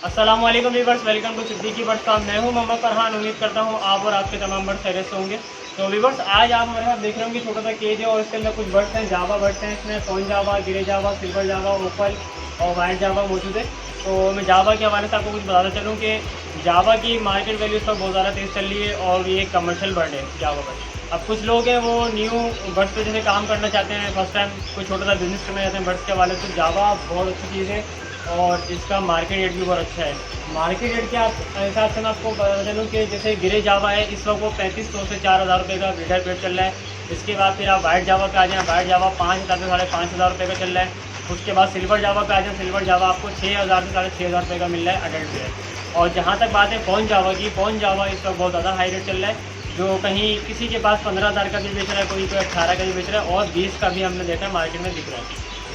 अस्सलाम वालेकुम viewers, welcome to Siddiqui birds farm. मैं हूं मोहम्मद फरहान। उम्मीद करता हूं आप और आपके तमाम बर्ड्स खैरियत से होंगे। तो व्यूअर्स, आज आप हमारे साथ देख रहे होंगे छोटा सा केज है और इसके अंदर कुछ बर्ड्स हैं, जावा बर्ड्स हैं। इसमें सोन जावा, गिरे जावा, सिल्वर जावा, ओपल और वाइट जावा मौजूद है। तो मैं जावा के हवाले से आपको कुछ बताना चलूँ कि जावा की मार्केट वैल्यू इस वक्त बहुत ज़्यादा तेज़ चल रही है और ये एक कमर्शियल बर्ड है जावा बर्ड। अब कुछ लोग हैं वो न्यू बर्ड्स पे जैसे काम करना चाहते हैं, फर्स्ट टाइम कोई छोटा सा बिजनेस करना चाहते हैं बर्ड्स के हवाले से, जावा बहुत अच्छी चीज़ है और इसका मार्केट रेट भी बहुत अच्छा है। मार्केट रेट के हिसाब से मैं आपको बता चलूँ कि जैसे गिरे जावा है इस वक्त वो 3500 से 4000 रुपये का ब्रीडर पेड चल रहा है। इसके बाद फिर आप वाइट जावा पे आ जाएँ, वाइट जावा 5000 से 5500 रुपये का चल रहा है। उसके बाद सिल्वर जावा पे आ जाए, सिल्वर जावा आपको 6000 से 6500 रुपये का मिल रहा है अडल्ट पेड। और जहाँ तक बात है फ़ोन जावा की, फ़ोन जावा इस वक्त बहुत ज़्यादा हाई रेट चल रहा है, जो कहीं किसी के पास 15000 का भी बेच रहा है, कोई 18 का भी बेच रहा है और 20 का भी हमने देखा है मार्केट में दिख रहा है।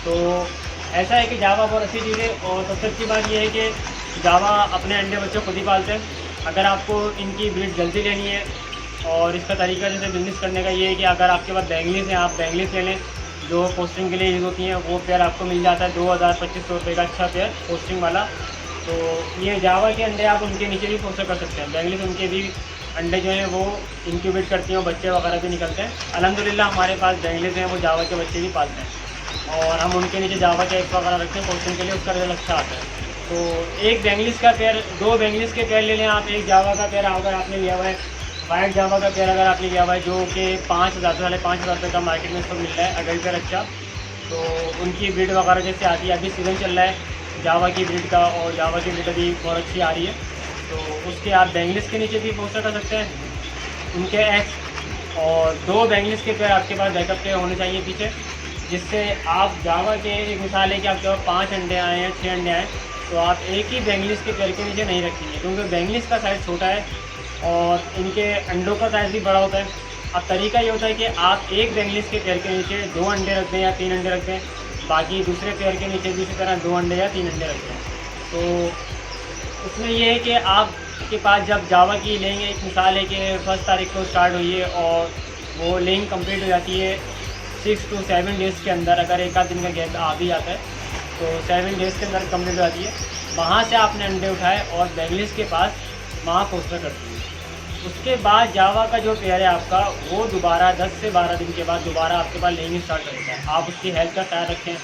तो ऐसा है कि जावा बहुत अच्छी चीज़ है। और सबसे अच्छी बात यह है कि जावा अपने अंडे बच्चे खुद ही पालते हैं। अगर आपको इनकी ब्रीड जल्दी लेनी है और इसका तरीका जैसे बिजनेस करने का ये है कि अगर आपके पास बैंगलीस हैं, आप बैंगलीस ले लें जो पोस्टिंग के लिए यूज़ होती हैं। वो पेयर आपको मिल जाता है 2000-2500 रुपये का अच्छा पेयर पोस्टिंग वाला। तो ये जावा के अंडे आप उनके नीचे भी पोस्टर कर सकते हैं। बैंगलीस उनके भी अंडे जो हैं वो इंक्यूबेट करती हैं और बच्चे वगैरह भी निकलते हैं। अल्हम्दुलिल्लाह हमारे पास बैंगलीस हैं वो जावा के बच्चे भी पालते हैं और हम उनके नीचे जावा के एग्स वगैरह रखते हैं पोस्टिंग के लिए, उसका रिजल्ट अच्छा आता है। तो एक बैंगलीस का पेयर, 2 बैंगलीस के पेयर ले लें आप। एक जावा का पेयर अगर आपने लिया हुआ है, वाइट जावा का पेयर अगर आपने लिया हुआ है जो कि 5000 से 5500 रुपये का मार्केट में इसको मिल रहा है अडल्ट पेयर अच्छा। तो उनकी ब्रीड वगैरह जैसे आती है, अभी सीज़न चल रहा है जावा की ब्रीड का और जावा की ब्रीड अभी बहुत अच्छी आ रही है। तो उसके आप बैंगलीस के नीचे भी पोस्टर कर सकते हैं उनके एग्स। और 2 बैंगलीस के पेयर आपके पास बैकअप के होने चाहिए पीछे, जिससे आप जावा के एक मिसाल है कि आपके पास 5 अंडे आए हैं, 6 अंडे आए, तो आप एक ही बैंगलीस के पेयर के नीचे नहीं रखेंगे क्योंकि बैंगलीस का साइज़ छोटा है और इनके अंडों का साइज़ भी बड़ा होता है। अब तरीका ये होता है कि आप एक बैंगलीस के पेयर के नीचे 2 अंडे रख दें या 3 अंडे रख दें, बाकी दूसरे पेयर के नीचे भी इसी तरह 2 अंडे या 3 अंडे रख दें। तो उसमें ये है कि आपके पास जब जावा की लेंगे, एक मिसाल है कि 1 तारीख को स्टार्ट हुई है और वो लेंग कंप्लीट हो जाती है 6 to 7 डेज़ के अंदर। अगर एक आध दिन का गैप आ भी आता है तो 7 डेज़ के अंदर कंप्लीट हो जाती है। वहाँ से आपने अंडे उठाए और बैंगलीस के पास वहाँ पोस्टर कर दिए। उसके बाद जावा का जो पेयर है आपका वो दोबारा 10 से 12 दिन के बाद दोबारा आपके पास लेंग स्टार्ट करता है। आप उसकी हेल्थ का ख्याल रखें,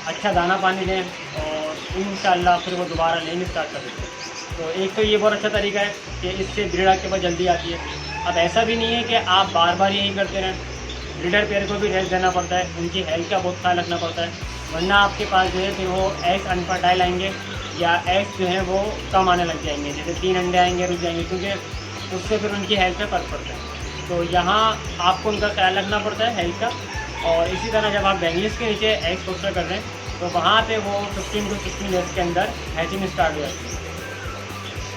अच्छा दाना पानी दें और इंशाल्लाह फिर वो दोबारा लेंग स्टार्ट कर देते हैं। तो एक तो ये बहुत अच्छा तरीका है कि इससे ब्रीड आपके पास जल्दी आती है। अब ऐसा भी नहीं है कि आप बार बार यही करते रहें, ब्रीडर पेयर को भी रेस्ट देना पड़ता है, उनकी हेल्थ का बहुत ख्याल रखना पड़ता है, वरना आपके पास जो है फिर वो एग्स अनफर्टाइल आएंगे या एग्स जो है वो कम आने लग जाएंगे, जैसे 3 अंडे आएंगे रुक जाएंगे, क्योंकि उससे फिर उनकी हेल्थ पे फ़र्क पड़ता है। तो यहाँ आपको उनका ख्याल रखना पड़ता है हेल्थ का। और इसी तरह जब आप बैंगलीस के नीचे एग्स पोस्टर कर रहे हैं तो वहाँ पे वो 15 to 16 डेज़ के अंदर हैचिंग स्टार्ट हो जाती है।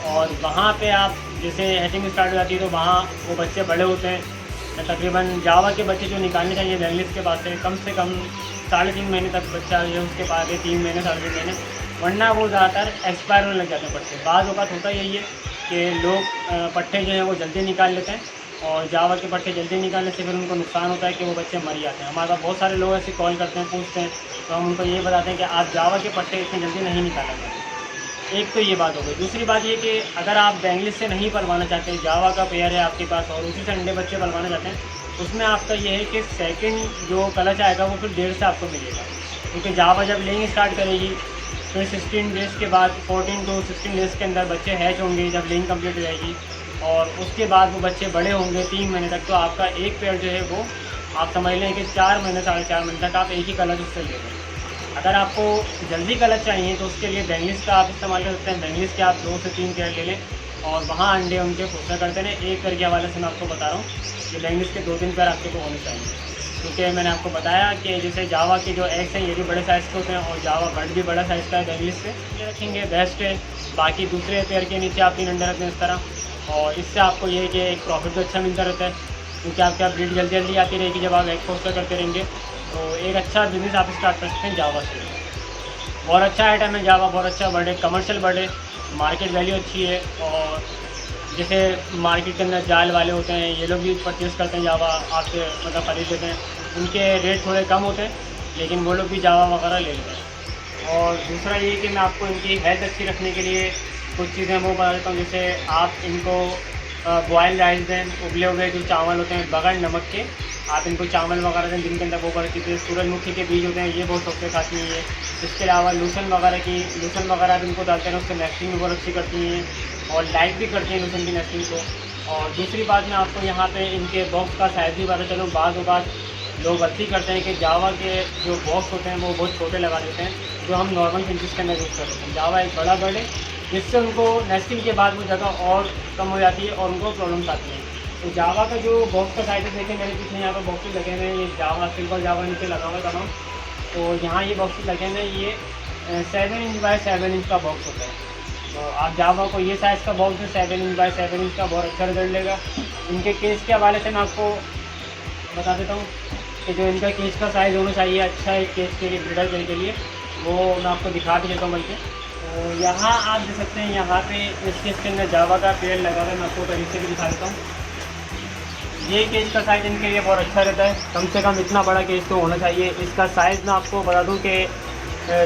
और वहाँ पे आप जैसे हैचिंग स्टार्ट हो जाती है तो वहाँ वो बच्चे बड़े होते हैं। तकरीबन जावा के बच्चे जो निकालने चाहिए बैंगलीस के पास से कम 3.5 महीने तक बच्चा जो उसके पास है, 3 महीने 3.5 महीने, वरना वो ज़्यादातर एक्सपायर होने लग जाते हैं पट्टे। बाद औक़ात होता यही है कि लोग पट्टे जो हैं वो जल्दी निकाल लेते हैं और जावा के पट्टे जल्दी निकालने से फिर उनको नुकसान होता है कि वो बच्चे मर जाते हैं। हमारे पास बहुत सारे लोग ऐसे कॉल करते हैं, पूछते हैं, तो हम उनको ये बताते हैं कि आप जावा के पट्टे इतने जल्दी नहीं निकाला जाते। एक तो ये बात हो गई। दूसरी बात ये कि अगर आप बैंगलीस से नहीं पलवाना चाहते, जावा का पेयर है आपके पास और उसी से अंडे बच्चे पलवाना चाहते हैं, उसमें आपका ये है कि सेकंड जो कलच आएगा वो फिर 1.5 से आपको मिलेगा, क्योंकि जावा जब लेंग स्टार्ट करेगी फिर 16 डेज़ के बाद 14 to 16 डेज़ के अंदर बच्चे हैच होंगे जब लेंग कंप्लीट हो जाएगी और उसके बाद वो बच्चे बड़े होंगे 3 महीने तक। तो आपका एक पेयर जो है वो आप समझ लें कि 4 महीने 4.5 महीने तक आप एक ही कलच उससे ले लें। अगर आपको जल्दी कलच चाहिए तो उसके लिए बैंगलीस का आप इस्तेमाल कर सकते हैं। बैंगलीस के आप 2 से 3 पेयर ले लें और वहाँ अंडे उनके पोस्टर करते हैं। एक पेयर के हवाले से मैं आपको बता रहा हूँ कि बैंगलीस के 2-3 पेयर आपके को होने चाहिए, क्योंकि मैंने आपको बताया कि जैसे जावा के जो एग्स हैं ये भी बड़े साइज़ के होते हैं और जावा बर्ड भी बड़ा साइज़ का है। बैंगलीस से ये रखेंगे बेस्ट है। बाकी दूसरे पेयर के नीचे आप 3 अंडे रखते हैं इस तरह, और इससे आपको ये है कि एक प्रॉफिट भी अच्छा मिलता रहता है, क्योंकि आपके आप ब्रीड जल्दी जल्दी आती रहेगी जब आप एग पोस्टर करते रहेंगे। तो एक अच्छा बिजनेस आप स्टार्ट कर सकते हैं जावा से। बहुत अच्छा आइटम है जावा, बहुत अच्छा बर्ड है, कमर्शियल बर्ड है, मार्केट वैल्यू अच्छी है। और जैसे मार्केट के अंदर जाल वाले होते हैं ये लोग भी परचेज़ करते हैं जावा आपसे, मतलब ख़रीद लेते हैं, उनके रेट थोड़े कम होते हैं लेकिन वो लोग भी जावा वगैरह ले लेते हैं। और दूसरा ये कि मैं आपको इनकी हेल्थ अच्छी रखने के लिए कुछ चीज़ें वो बता देता हूँ। जैसे आप इनको बॉयल राइस दें, उबले हुए जो चावल होते हैं बगैर नमक के, आप इनको चावल वगैरह दें जिनके अंदर वो करती थी। सूरजमुखी के बीज होते हैं, ये बहुत शौक से खाती हैं ये। इसके अलावा लूसन वगैरह आप इनको डालते हैं, उससे नेस्टिंग भी बहुत अच्छी करती हैं और लाइक भी करती हैं लूसन की नेस्टिंग को। और दूसरी बात मैं आपको यहाँ पे इनके बॉक्स का साइज़ भी बता चलूँ। बाद लोग गलती करते हैं कि जावा के जो बॉक्स होते हैं वो बहुत छोटे लगा देते हैं, जो हम नॉर्मल फिंचिस के अंदर यूज़ करते हैं। जावा एक बड़ा बर्ड है, जिससे उनको नेस्टिंग के बाद वो जगह और कम हो जाती है और उनको प्रॉब्लम्स आती हैं। तो जावा का जो बॉक्स का साइज़ है, देखिए मेरे पीछे यहाँ पर बॉक्सेस लगे हुए हैं। ये जावा सिल्वर जावा नीचे लगा हुआ है तमाम। तो यहाँ ये बॉक्सेस लगे हुए हैं, ये 7 इंच बाय 7 इंच का बॉक्स होता है। तो आप जावा को ये साइज़ का बॉक्स है 7 इंच बाय 7 इंच का, बहुत अच्छा रिजल्ट लेगा। इनके केस के हवाले से मैं आपको बता देता हूँ कि जो इनका केस का साइज़ होना चाहिए अच्छा है केस के लिए, ब्रीडर के लिए, वो मैं आपको दिखा भी देता हूँ बल्कि। तो यहाँ आप देख सकते हैं, यहाँ पे इस केस के अंदर जावा का पेड़ लगा हुआ है। मैं आपको करीब से भी दिखा देता हूँ। ये केस का साइज़ इनके लिए बहुत अच्छा रहता है, कम से कम इतना बड़ा केस तो होना चाहिए। इसका साइज़ मैं आपको बता दूँ कि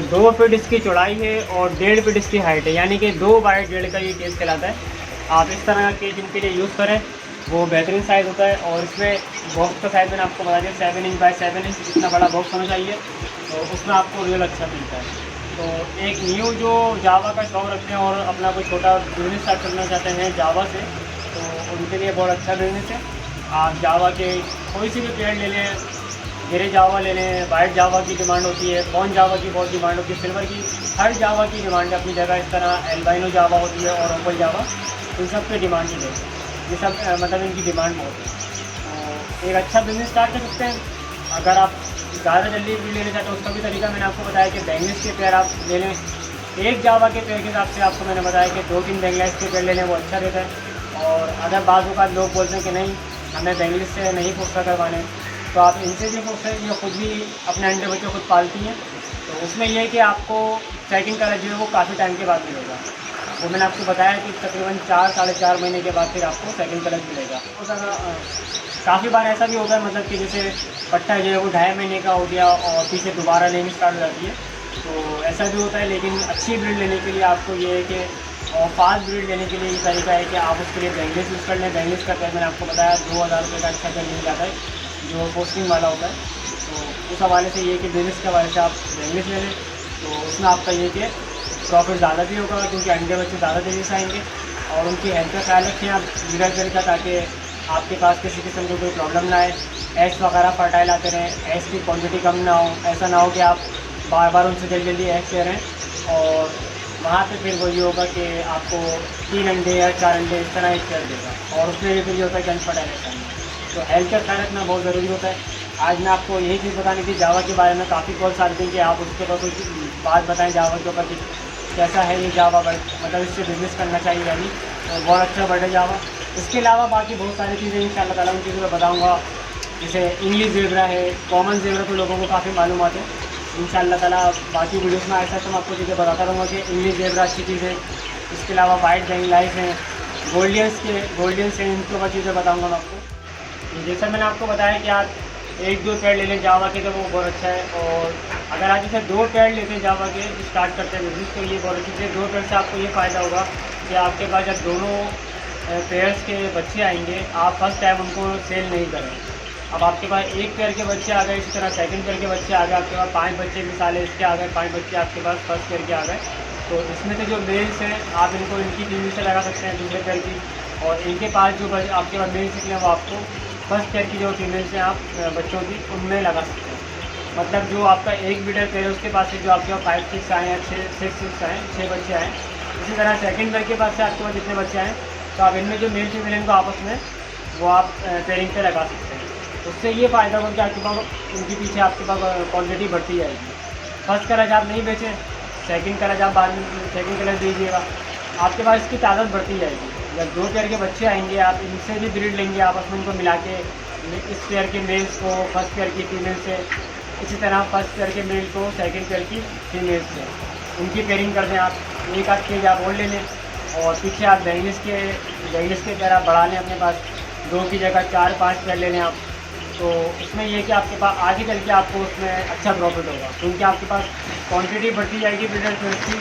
2 फीट इसकी चौड़ाई है और 1.5 फीट इसकी हाइट है, यानी कि 2 बाय 1.5 का ये केस कहलाता है। आप इस तरह का केस इनके लिए यूज़ करें, वो बेहतरीन साइज़ होता है। और इसमें बॉक्स का साइज़ मैंने आपको बता दिया 7 इंच बाय 7 इंच, इतना बड़ा बॉक्स होना चाहिए। तो उसमें आपको रियल अच्छा मिलता है। तो एक न्यू जो जावा का शौक रखते हैं और अपना कोई छोटा बिजनेस स्टार्ट करना चाहते हैं जावा से, तो उनके लिए बहुत अच्छा बिजनेस है। आप जावा के कोई सी भी पेड़ ले लें, ग्रे जावा ले लें, वाइट जावा की डिमांड होती है, कौन जावा की बहुत डिमांड होती है, सिल्वर की, हर जावा की डिमांड है अपनी जगह। इस तरह एल्बाइनो जावा होती है और ओपल जावा, इन सब की डिमांड ही है। ये सब मतलब इनकी डिमांड बहुत है। तो एक अच्छा बिजनेस स्टार्ट कर सकते हैं। अगर आप ज़्यादा जल्दी भी लेना चाहते हैं, उसका भी तरीका मैंने आपको बताया कि बैंगल्स के पेड़ आप ले लें। एक जावा के पेड़ के हिसाब से आपको मैंने बताया कि 2-3 बैंगल्स के पेड़ लेने वो अच्छा रहता है। और अगर बाज़ का लोग बोलते हैं कि नहीं हमें बैंगल्स से नहीं फोक्सा करवाने, तो आप इनसे भी फोक्सा, ये खुद भी अपने अंडे बच्चे खुद पालती हैं। तो उसमें यह है कि आपको सेकंड कलर जो है वो काफ़ी टाइम के बाद मिलेगा। वो मैंने आपको बताया कि तकरीबन 4-4.5 महीने के बाद फिर आपको सेकंड कलर मिलेगा। काफ़ी बार ऐसा भी होता है, मतलब कि जैसे पट्टा जो है वो 2.5 महीने का हो गया और पीछे दोबारा लेनी स्टार्ट हो जाती है, तो ऐसा भी होता है। लेकिन अच्छी ब्रीड लेने के लिए आपको ये है कि, और फास्ट ब्रीड लेने के लिए ये तरीका है कि आप उसके लिए बैंगल्स यूज़ कर लें। बैंगल्स का पेड़ मैंने आपको बताया 2000 रुपये का अच्छा पेड़ मिल जाता है, जो पोस्टिंग वाला होता है। तो उस हवाले से ये कि बिजनेस के हवाले से आप बैंगल्स ले लें, तो उसमें आपका ये कि प्रॉफिट ज़्यादा भी होगा, क्योंकि अंडे बच्चे ज़्यादा तेज़ी से आएंगे। और उनकी हेल्थ का ख्याल रखें आप ब्रीडर पेड़ का, ताकि आपके पास किसी किस्म की कोई प्रॉब्लम ना आए। एग्स वगैरह फर्टाइल आते रहें, एग्स की क्वांटिटी कम ना हो, ऐसा ना हो कि आप बार बार उनसे जल्दी एग्स ले रहे हैं और वहाँ पे फिर वही होगा कि आपको 3 अंडे या 4 अंडे इस तरह एक पेड़ देगा, और उसमें भी फिर ये होता है कि अनफर्टाइल रहता है। तो हेल्थ का ख्याल रखना बहुत ज़रूरी होता है। आज मैं आपको यही चीज़ बतानी थी जावा के बारे में। काफ़ी कॉल्स आती थी कि आप उसके ऊपर कुछ बात बताएं जावा के ऊपर कि कैसा है ये जावा बर्ड, मतलब इससे बिजनेस करना चाहिए यानी, तो बहुत अच्छा बर्ड है जावा। इसके अलावा बाकी बहुत सारी चीज़ें इंशाल्लाह ताला उन चीज़ों में बताऊँगा। जैसे इंग्लिश ज़ेबरा है, कॉमन ज़ेबरा तो लोगों को काफ़ी मालूमात है। इंशाल्लाह ताला बाकी वीडियोस में ऐसा तो मैं आपको चीज़ें बताता रहूँगा कि इंग्लिश ज़ेबरा अच्छी चीज़ है। इसके अलावा वाइट बेंगलाइज हैं, गोल्डियंस हैं, इनको का चीज़ें बताऊँगा मैं आपको। जैसा मैंने आपको बताया कि आप 1-2 पेड़ ले लें जावा के, तो वो बहुत अच्छा है। और अगर आप जैसे 2 पेड़ लेते हैं जावा के स्टार्ट करते हैं बिजनेस, तो ये बहुत अच्छी चीज़ है। 2 पेड़ से आपको ये फ़ायदा होगा कि आपके पास जब दोनों पेयर्स के बच्चे आएंगे, आप फर्स्ट टाइम उनको सेल नहीं करें। अब आपके पास 1 पेयर के बच्चे आ गए, इसी तरह सेकंड पेयर के बच्चे आ गए, आपके पास 5 बच्चे मिसाल है इसके आ गए, 5 बच्चे आपके पास फर्स्ट पेयर के आ गए। तो इसमें से जो मेल्स हैं आप इनको इनकी फीमेल से लगा सकते हैं दूसरे पेयर की, और इनके पास जो आपके पास मेल्स निकले वो आपको फर्स्ट पेयर की जो फीमेल्स हैं आप बच्चों की उनमें लगा सकते हैं। मतलब जो आपका एक ब्रीडर पेयर है उसके पास से जो आपके पास 5-6 आए हैं, 6 आए, 6 बच्चे आए, इसी तरह सेकंड पेयर के पास से आपके पास जितने बच्चे आए, तो आप इनमें जो मेल फीमेल इनको आपस में वो आप पेयरिंग पे लगा सकते हैं। उससे ये फ़ायदा होगा कि आपके पास उनके पीछे आपके पास क्वांटिटी बढ़ती जाएगी। फर्स्ट कलर आप नहीं बेचें, सेकंड कलर आप बाद में सेकंड कलर दीजिएगा, आपके पास इसकी तादाद बढ़ती जाएगी। जब 2 पेयर के बच्चे आएंगे आप इनसे भी ब्रीड लेंगे, आपस में इनको मिला के इस पेयर के मेल्स को फर्स्ट पेयर की फीमेल से, इसी तरह फर्स्ट पेयर के मेल को सेकंड पेयर की फीमेल से उनकी पेयरिंग कर दें। आप 1-8 केज आप और ले लें, और पीछे आप बैंगल्स के पेयर आप बढ़ा लें, अपने पास 2 की जगह 4-5 पेयर ले लें आप। तो इसमें यह कि आपके पास आगे चल के आपको उसमें अच्छा प्रॉफिट होगा, क्योंकि आपके पास क्वांटिटी बढ़ती जाएगी ब्रीडर पेयर्स की,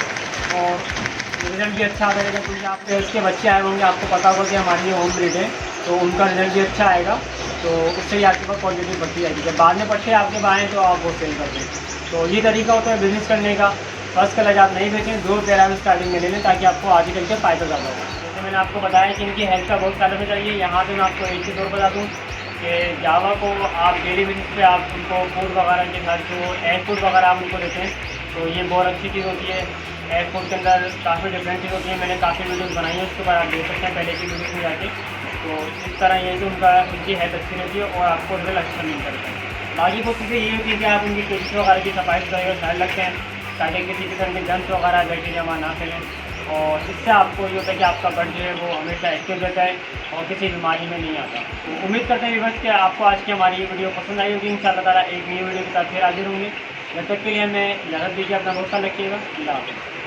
और रिजल्ट भी अच्छा रहेगा, क्योंकि आपके इसके बच्चे आए होंगे, आपको पता होगा कि हमारी ये होम ब्रीड है, तो उनका रिजल्ट भी अच्छा आएगा, तो उससे ही आपके पास क्वान्टिटी बढ़ती जाएगी। जब बाद में पट्टे आपके पास आएँ तो आप वो सेल कर दें। तो ये तरीका होता है बिज़नेस करने का। फर्स्ट कलर आप नहीं बेचें, 2 पैरा में स्टार्टिंग में ले लें, ताकि आपको आगे चल के फ़ायदा ज़्यादा हो। जैसे मैंने आपको बताया कि इनकी हेल्थ का बहुत ख्याल रखना चाहिए। यहाँ पे मैं आपको एक चीज़ और बता दूँ कि जावा को आप डेली बेसिस पे आप उनको फूड वगैरह के साथ जो एग फूड वगैरह आप उनको देते हैं, तो ये बहुत अच्छी चीज़ होती है। एग फूड के अंदर काफ़ी डिफरेंट चीज़ होती है, मैंने काफ़ी वीडियोज़ बनाई है, उसके बाद आप देख सकते हैं पहले की वीडियोज़ में जाके। तो इस तरह ये कि उनकी हेल्थ अच्छी रहती है और आपको रिजल्ट अच्छा मिल करता है। बाकी वो चीज़ें ये होती है कि आप उनकी केसेस वगैरह की सफाई सुथराई का ख्याल रखते हैं, ताकि किसी किस्म के जंत वगैरह बैक्टीरिया जमा ना फैलें, और इससे आपको ये होता है कि आपका बर्ड जो है वो हमेशा एक्टिव रहता है और किसी बीमारी में नहीं आता। तो उम्मीद करते हैं व्यूअर्स कि आपको आज की हमारी ये वीडियो पसंद आई होगी। इंशाअल्लाह ताला एक नई वीडियो के साथ फिर हाजिर होंगे। जब तक के लिए हमें इजाज़त दीजिए, अपना बहुत ख्याल रखिएगा। अल्लाह हाफ़िज़।